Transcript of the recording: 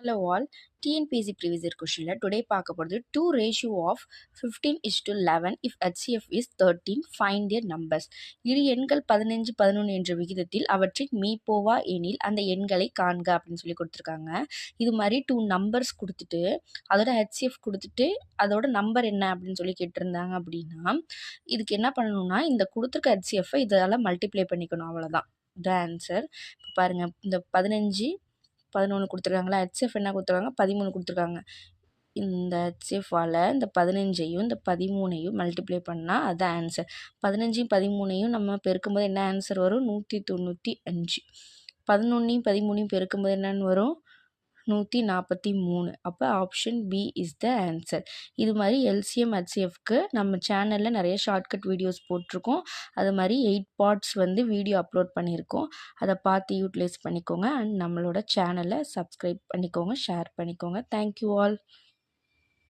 Hello all, TNPSC previous year question today பார்க்க போகிறது 2 ratio of 15:11 if HCF is 13 find their numbers. இரு எண்கள் 15 11 என்ற விகிதத்தில் அவற்றின் மீப்போவா எனில் அந்த எண்களை காண்க அப்படின்னு சொல்லி கொடுத்துருக்காங்க. இது மாதிரி 2 நம்பர்ஸ் கொடுத்துட்டு அதோட HCF கொடுத்துட்டு அதோட நம்பர் என்ன அப்படின்னு சொல்லி கேட்டிருந்தாங்க அப்படின்னா இதுக்கு என்ன பண்ணணும்னா இந்த கொடுத்துருக்க HCF இதால் மல்டிப்ளை பண்ணிக்கணும், அவ்வளோதான் த ஆன்சர். இப்போ பாருங்கள், இந்த 15 11 கொடுத்துருக்காங்களா, ஹெச்எஃப் என்ன கொடுத்துருக்காங்க 13 கொடுத்துருக்காங்க. இந்த ஹெச்எஃபால் இந்த 15ஐயும் இந்த 13ஐயும் மல்டிப்ளை பண்ணால் அது ஆன்சர். 15ஐயும் 13ஐயும் நம்ம பெருக்கும்போது என்ன ஆன்சர் வரும், 195. 11ஐயும் 13ஐயும் பெருக்கும்போது என்னன்னு வரும், 143. அப்போ option B is the answer. இது மாதிரி எல்சிஎம் ஹெச்சிஎஃப்க்கு நம்ம சேனலில் நிறைய ஷார்ட்கட் வீடியோஸ் போட்டிருக்கோம். அது மாதிரி 8 பார்ட்ஸ் வீடியோ அப்லோட் பண்ணியிருக்கோம். அதை பார்த்து யூட்டிலைஸ் பண்ணிக்கோங்க. அண்ட் நம்மளோட சேனலை சப்ஸ்கிரைப் பண்ணிக்கோங்க, ஷேர் பண்ணிக்கோங்க. Thank you all.